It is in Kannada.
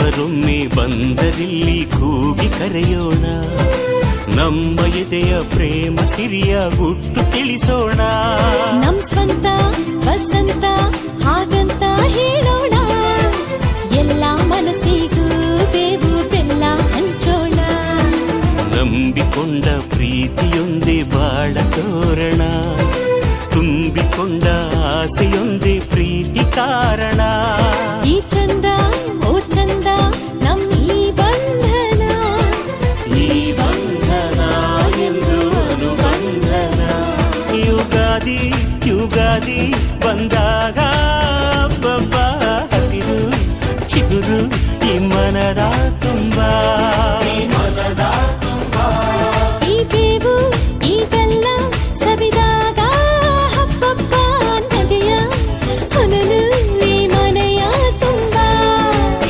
ದೇವರೊಮ್ಮೆ ಬಂದರಿಲ್ಲಿ ಕೂಗಿ ಕರೆಯೋಣ, ನಮ್ಮ ಎದೆಯ ಪ್ರೇಮ ಸಿರಿಯ ಗುಟ್ಟು ತಿಳಿಸೋಣ. ನಮ್ ಸ್ವಂತ ವಸಂತ ಹಾಗಂತ ಹೇಳೋಣ, ಎಲ್ಲ ಮನಸ್ಸಿಗೂ ಬೇವು ಬೆಲ್ಲ ಹಂಚೋಣ. ನಂಬಿಕೊಂಡ ಪ್ರೀತಿಯೊಂದೇ ಬಾಳ ತೋರಣ, ತುಂಬಿಕೊಂಡ ಆಸೆಯೊಂದೇ ಪ್ರೀತಿ ಕಾರಣ. ಈ ಚಂದ ಓ ಚಂದ ನಮ್ಮೀ ಬಂಧನ, ಈ ಬಂಧನ ಎಂದು ಅನುಬಂಧನ. ಯುಗಾದಿ ಯುಗಾದಿ ಬಂದಾಗ ಹಸಿರು ಚಿಗುರು ಈ ಮನದ ತುಂಬ.